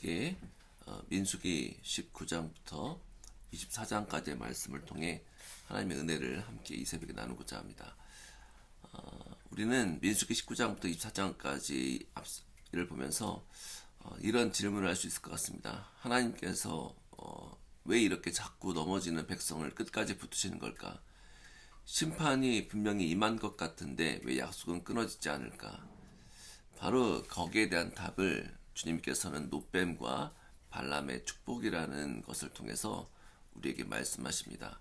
여러분에게 민수기 19장부터 24장까지의 말씀을 통해 하나님의 은혜를 함께 이 새벽에 나누고자 합니다. 우리는 민수기 19장부터 24장까지를 보면서 이런 질문을 할 수 있을 것 같습니다. 하나님께서 왜 이렇게 자꾸 넘어지는 백성을 끝까지 붙으시는 걸까? 심판이 분명히 임한 것 같은데 왜 약속은 끊어지지 않을까? 바로 거기에 대한 답을 주님께서는 노뱀과 발람의 축복이라는 것을 통해서 우리에게 말씀하십니다.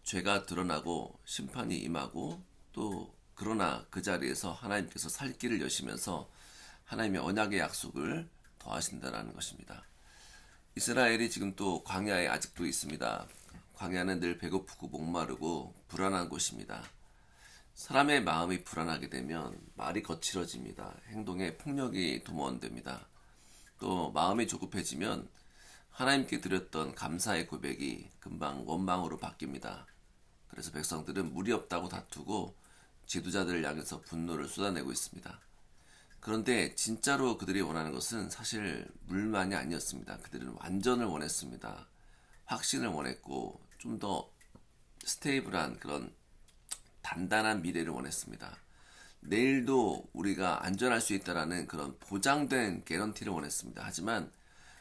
죄가 드러나고 심판이 임하고 또 그러나 그 자리에서 하나님께서 살 길을 여시면서 하나님의 언약의 약속을 더하신다는 것입니다. 이스라엘이 지금 또 광야에 아직도 있습니다. 광야는 늘 배고프고 목마르고 불안한 곳입니다. 사람의 마음이 불안하게 되면 말이 거칠어집니다. 행동에 폭력이 도모됩니다. 또 마음이 조급해지면 하나님께 드렸던 감사의 고백이 금방 원망으로 바뀝니다. 그래서 백성들은 물이 없다고 다투고 지도자들을 향해서 분노를 쏟아내고 있습니다. 그런데 진짜로 그들이 원하는 것은 사실 물만이 아니었습니다. 그들은 완전을 원했습니다. 확신을 원했고 좀 더 스테이블한 그런 단단한 미래를 원했습니다. 내일도 우리가 안전할 수 있다라는 그런 보장된 개런티를 원했습니다. 하지만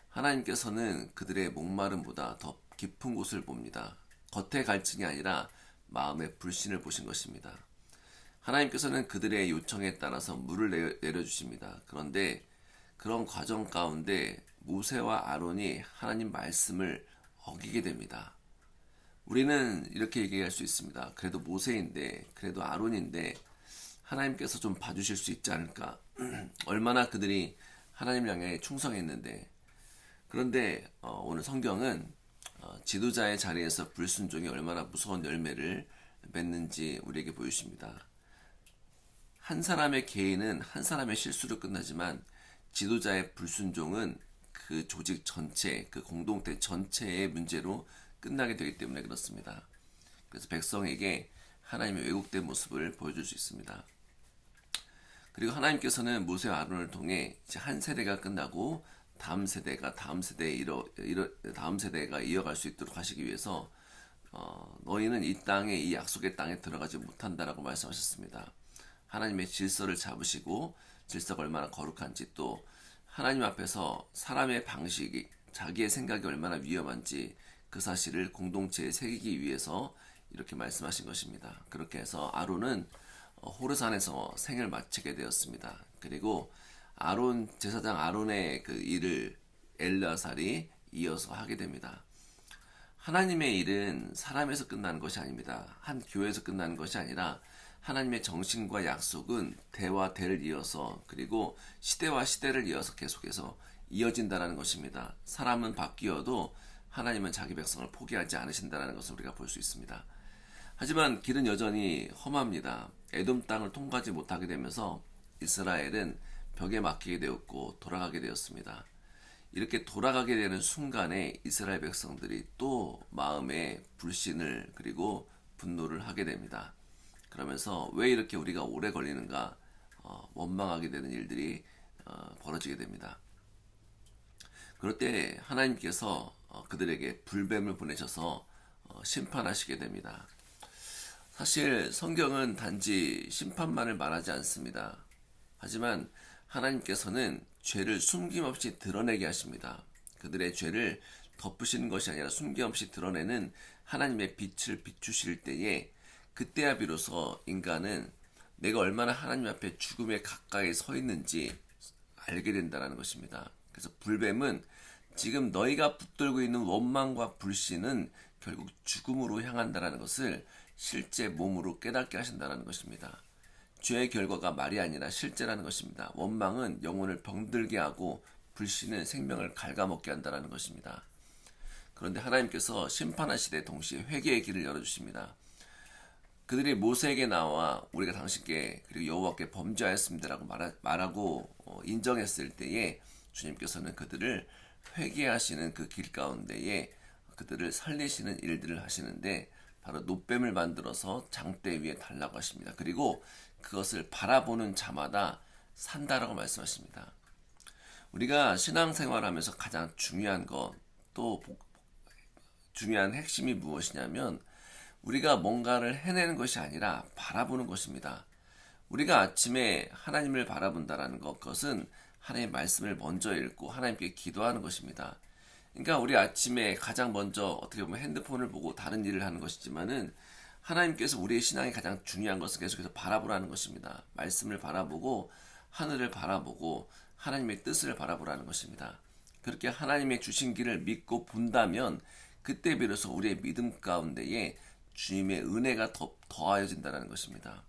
하나님께서는 그들의 목마름보다 더 깊은 곳을 봅니다. 겉의 갈증이 아니라 마음의 불신을 보신 것입니다. 하나님께서는 그들의 요청에 따라서 물을 내려주십니다. 그런데 그런 과정 가운데 모세와 아론이 하나님 말씀을 어기게 됩니다. 우리는 이렇게 얘기할 수 있습니다. 그래도 모세인데, 그래도 아론인데 하나님께서 좀 봐주실 수 있지 않을까? 얼마나 그들이 하나님 향해 충성했는데. 그런데 오늘 성경은 지도자의 자리에서 불순종이 얼마나 무서운 열매를 맺는지 우리에게 보여줍니다. 한 사람의 개인은 한 사람의 실수로 끝나지만 지도자의 불순종은 그 조직 전체, 그 공동체 전체의 문제로 끝나게 되기 때문에 그렇습니다. 그래서 백성에게 하나님의 왜곡된 모습을 보여줄 수 있습니다. 그리고 하나님께서는 모세와 아론을 통해 이제 한 세대가 끝나고 다음 세대가 이어갈 수 있도록 하시기 위해서 너희는 이 땅에 이 약속의 땅에 들어가지 못한다라고 말씀하셨습니다. 하나님의 질서를 잡으시고 질서가 얼마나 거룩한지 또 하나님 앞에서 사람의 방식이 자기의 생각이 얼마나 위험한지 그 사실을 공동체에 새기기 위해서 이렇게 말씀하신 것입니다. 그렇게 해서 아론은 호르산에서 생을 마치게 되었습니다. 그리고 제사장 아론의 그 일을 엘르아살이 이어서 하게 됩니다. 하나님의 일은 사람에서 끝나는 것이 아닙니다. 한 교회에서 끝나는 것이 아니라 하나님의 정신과 약속은 대와 대를 이어서 그리고 시대와 시대를 이어서 계속해서 이어진다는 것입니다. 사람은 바뀌어도 하나님은 자기 백성을 포기하지 않으신다는 것을 우리가 볼 수 있습니다. 하지만 길은 여전히 험합니다. 에돔 땅을 통과하지 못하게 되면서 이스라엘은 벽에 막히게 되었고 돌아가게 되었습니다. 이렇게 돌아가게 되는 순간에 이스라엘 백성들이 또 마음에 불신을 그리고 분노를 하게 됩니다. 그러면서 왜 이렇게 우리가 오래 걸리는가 원망하게 되는 일들이 벌어지게 됩니다. 그럴 때 하나님께서 그들에게 불뱀을 보내셔서 심판하시게 됩니다. 사실 성경은 단지 심판만을 말하지 않습니다. 하지만 하나님께서는 죄를 숨김없이 드러내게 하십니다. 그들의 죄를 덮으시는 것이 아니라 숨김없이 드러내는 하나님의 빛을 비추실 때에 그때야 비로소 인간은 내가 얼마나 하나님 앞에 죽음에 가까이 서 있는지 알게 된다는 것입니다. 그래서 불뱀은 지금 너희가 붙들고 있는 원망과 불신은 결국 죽음으로 향한다는 것을 실제 몸으로 깨닫게 하신다는 것입니다. 죄의 결과가 말이 아니라 실제라는 것입니다. 원망은 영혼을 병들게 하고 불신은 생명을 갉아먹게 한다는 것입니다. 그런데 하나님께서 심판하시되 동시에 회개의 길을 열어주십니다. 그들이 모세에게 나와 우리가 당신께 그리고 여호와께 범죄하였습니다라고 말하고 인정했을 때에 주님께서는 그들을 회개하시는 그 길 가운데에 그들을 살리시는 일들을 하시는데 바로 노뱀을 만들어서 장대 위에 달라고 하십니다. 그리고 그것을 바라보는 자마다 산다라고 말씀하십니다. 우리가 신앙생활하면서 가장 중요한 것, 또 중요한 핵심이 무엇이냐면 우리가 뭔가를 해내는 것이 아니라 바라보는 것입니다. 우리가 아침에 하나님을 바라본다라는 그것은 하나님의 말씀을 먼저 읽고 하나님께 기도하는 것입니다. 그러니까 우리 아침에 가장 먼저 어떻게 보면 핸드폰을 보고 다른 일을 하는 것이지만은 하나님께서 우리의 신앙이 가장 중요한 것은 계속해서 바라보라는 것입니다. 말씀을 바라보고 하늘을 바라보고 하나님의 뜻을 바라보라는 것입니다. 그렇게 하나님의 주신 길을 믿고 본다면 그때 비로소 우리의 믿음 가운데에 주님의 은혜가 더하여진다는 것입니다.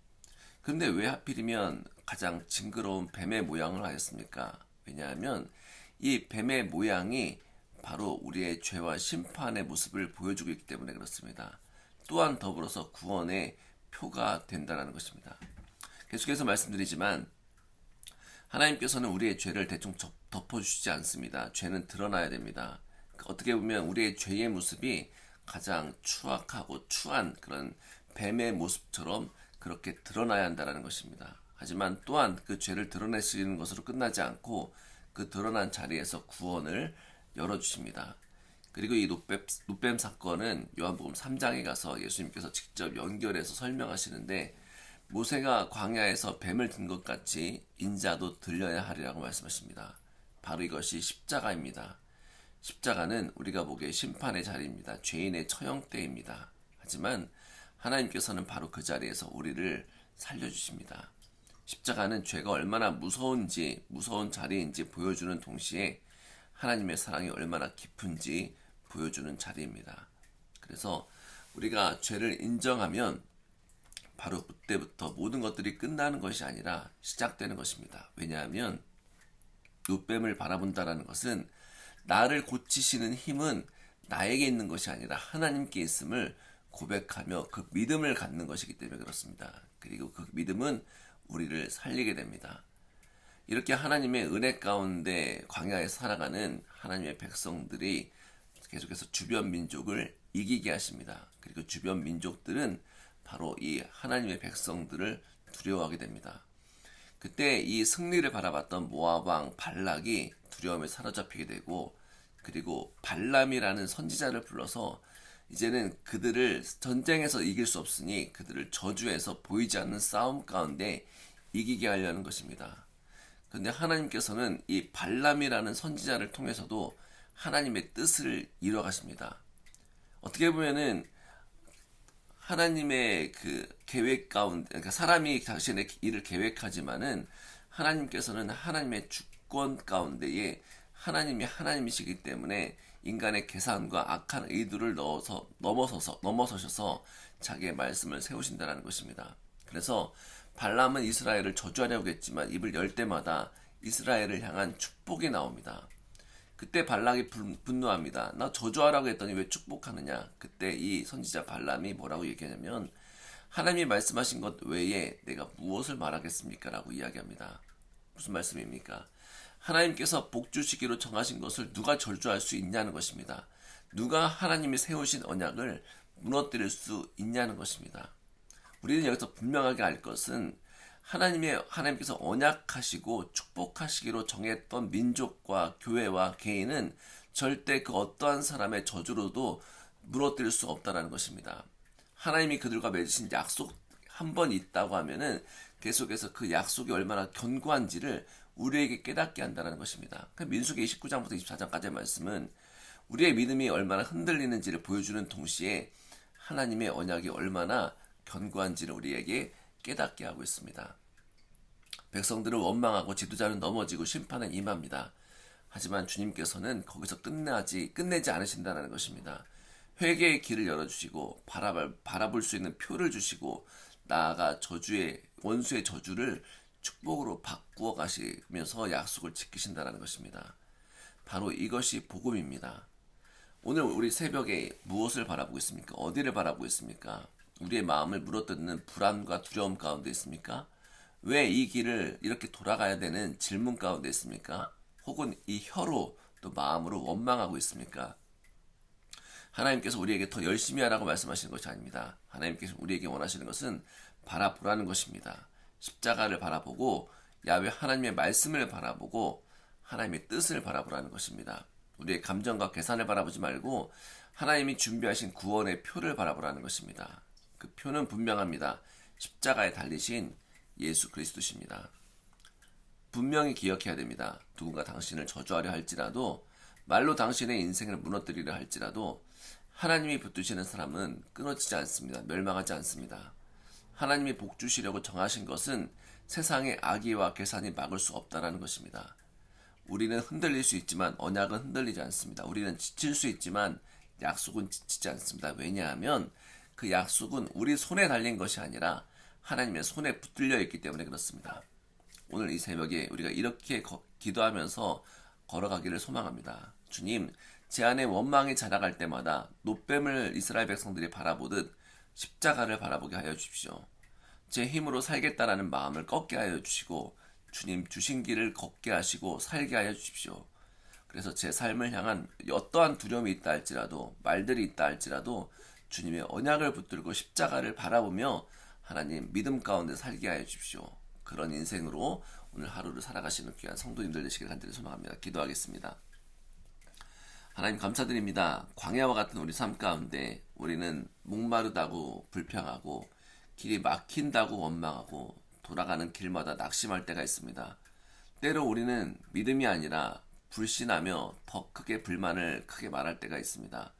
그런데 왜 하필이면 가장 징그러운 뱀의 모양을 하였습니까? 왜냐하면 이 뱀의 모양이 바로 우리의 죄와 심판의 모습을 보여주고 있기 때문에 그렇습니다. 또한 더불어서 구원의 표가 된다는 것입니다. 계속해서 말씀드리지만 하나님께서는 우리의 죄를 대충 덮어주시지 않습니다. 죄는 드러나야 됩니다. 어떻게 보면 우리의 죄의 모습이 가장 추악하고 추한 그런 뱀의 모습처럼 그렇게 드러나야 한다는 것입니다. 하지만 또한 그 죄를 드러내시는 것으로 끝나지 않고 그 드러난 자리에서 구원을 열어주십니다. 그리고 이 놋뱀 사건은 요한복음 3장에 가서 예수님께서 직접 연결해서 설명하시는데 모세가 광야에서 뱀을 든 것 같이 인자도 들려야 하리라고 말씀하십니다. 바로 이것이 십자가입니다. 십자가는 우리가 보기에 심판의 자리입니다. 죄인의 처형대입니다. 하지만 하나님께서는 바로 그 자리에서 우리를 살려주십니다. 십자가는 죄가 얼마나 무서운 자리인지 보여주는 동시에 하나님의 사랑이 얼마나 깊은지 보여주는 자리입니다. 그래서 우리가 죄를 인정하면 바로 그때부터 모든 것들이 끝나는 것이 아니라 시작되는 것입니다. 왜냐하면 룻뱀을 바라본다라는 것은 나를 고치시는 힘은 나에게 있는 것이 아니라 하나님께 있음을 고백하며 그 믿음을 갖는 것이기 때문에 그렇습니다. 그리고 그 믿음은 우리를 살리게 됩니다. 이렇게 하나님의 은혜 가운데 광야에 살아가는 하나님의 백성들이 계속해서 주변 민족을 이기게 하십니다. 그리고 주변 민족들은 바로 이 하나님의 백성들을 두려워하게 됩니다. 그때 이 승리를 바라봤던 모압 왕 발락이 두려움에 사로잡히게 되고 그리고 발람이라는 선지자를 불러서 이제는 그들을 전쟁에서 이길 수 없으니 그들을 저주해서 보이지 않는 싸움 가운데 이기게 하려는 것입니다. 그런데 하나님께서는 이 발람이라는 선지자를 통해서도 하나님의 뜻을 이뤄가십니다. 어떻게 보면은 하나님의 그 계획 가운데, 그러니까 사람이 자신의 일을 계획하지만은 하나님께서는 하나님의 주권 가운데에 하나님이 하나님이시기 때문에 인간의 계산과 악한 의도를 넘어서셔서 자기의 말씀을 세우신다는 것입니다. 그래서 발람은 이스라엘을 저주하려고 했지만 입을 열 때마다 이스라엘을 향한 축복이 나옵니다. 그때 발락이 분노합니다. 나 저주하라고 했더니 왜 축복하느냐? 그때 이 선지자 발람이 뭐라고 얘기하냐면 하나님이 말씀하신 것 외에 내가 무엇을 말하겠습니까? 라고 이야기합니다. 무슨 말씀입니까? 하나님께서 복 주시기로 정하신 것을 누가 저주할 수 있냐는 것입니다. 누가 하나님이 세우신 언약을 무너뜨릴 수 있냐는 것입니다. 우리는 여기서 분명하게 알 것은 하나님께서 언약하시고 축복하시기로 정했던 민족과 교회와 개인은 절대 그 어떠한 사람의 저주로도 무너뜨릴 수 없다는 것입니다. 하나님이 그들과 맺으신 약속 한 번 있다고 하면은 계속해서 그 약속이 얼마나 견고한지를 우리에게 깨닫게 한다는 것입니다. 민수기 29장부터 24장까지의 말씀은 우리의 믿음이 얼마나 흔들리는지를 보여주는 동시에 하나님의 언약이 얼마나 견고한지를 우리에게 깨닫게 하고 있습니다. 백성들은 원망하고 지도자는 넘어지고 심판은 임합니다. 하지만 주님께서는 거기서 끝내지 않으신다는 것입니다. 회개의 길을 열어주시고 바라볼 수 있는 표를 주시고 나아가 원수의 저주를 축복으로 바꾸어 가시면서 약속을 지키신다는 것입니다. 바로 이것이 복음입니다. 오늘 우리 새벽에 무엇을 바라보고 있습니까? 어디를 바라보고 있습니까? 우리의 마음을 물어뜯는 불안과 두려움 가운데 있습니까? 왜 이 길을 이렇게 돌아가야 되는 질문 가운데 있습니까? 혹은 이 혀로 또 마음으로 원망하고 있습니까? 하나님께서 우리에게 더 열심히 하라고 말씀하시는 것이 아닙니다. 하나님께서 우리에게 원하시는 것은 바라보라는 것입니다. 십자가를 바라보고 야훼 하나님의 말씀을 바라보고 하나님의 뜻을 바라보라는 것입니다. 우리의 감정과 계산을 바라보지 말고 하나님이 준비하신 구원의 표를 바라보라는 것입니다. 그 표는 분명합니다. 십자가에 달리신 예수 그리스도십니다. 분명히 기억해야 됩니다. 누군가 당신을 저주하려 할지라도, 말로 당신의 인생을 무너뜨리려 할지라도 하나님이 붙드시는 사람은 끊어지지 않습니다. 멸망하지 않습니다. 하나님이 복 주시려고 정하신 것은 세상의 악의와 계산이 막을 수 없다는 것입니다. 우리는 흔들릴 수 있지만 언약은 흔들리지 않습니다. 우리는 지칠 수 있지만 약속은 지치지 않습니다. 왜냐하면 그 약속은 우리 손에 달린 것이 아니라 하나님의 손에 붙들려 있기 때문에 그렇습니다. 오늘 이 새벽에 우리가 이렇게 기도하면서 걸어가기를 소망합니다. 주님, 제 안에 원망이 자라갈 때마다 놋뱀을 이스라엘 백성들이 바라보듯 십자가를 바라보게 하여 주십시오. 제 힘으로 살겠다라는 마음을 꺾게 하여 주시고 주님 주신 길을 걷게 하시고 살게 하여 주십시오. 그래서 제 삶을 향한 어떠한 두려움이 있다 할지라도, 말들이 있다 할지라도 주님의 언약을 붙들고 십자가를 바라보며 하나님 믿음 가운데 살게 하여 주십시오. 그런 인생으로 오늘 하루를 살아가시는 귀한 성도님들 되시길 간절히 소망합니다. 기도하겠습니다. 하나님 감사드립니다. 광야와 같은 우리 삶 가운데 우리는 목마르다고 불평하고 길이 막힌다고 원망하고 돌아가는 길마다 낙심할 때가 있습니다. 때로 우리는 믿음이 아니라 불신하며 더 크게 불만을 크게 말할 때가 있습니다.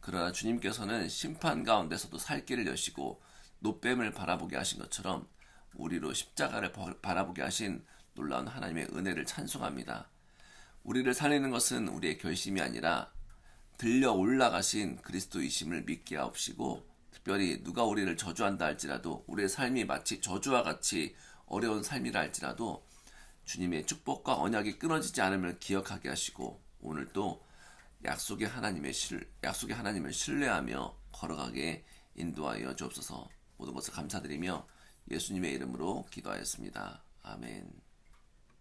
그러나 주님께서는 심판 가운데서도 살 길을 여시고 놋뱀을 바라보게 하신 것처럼 우리로 십자가를 바라보게 하신 놀라운 하나님의 은혜를 찬송합니다. 우리를 살리는 것은 우리의 결심이 아니라 들려 올라가신 그리스도이심을 믿게 하옵시고, 특별히 누가 우리를 저주한다 할지라도 우리의 삶이 마치 저주와 같이 어려운 삶이라 할지라도 주님의 축복과 언약이 끊어지지 않음을 기억하게 하시고, 오늘도 약속의 하나님을 신뢰하며 걸어가게 인도하여 주옵소서. 모든 것을 감사드리며 예수님의 이름으로 기도하였습니다. 아멘.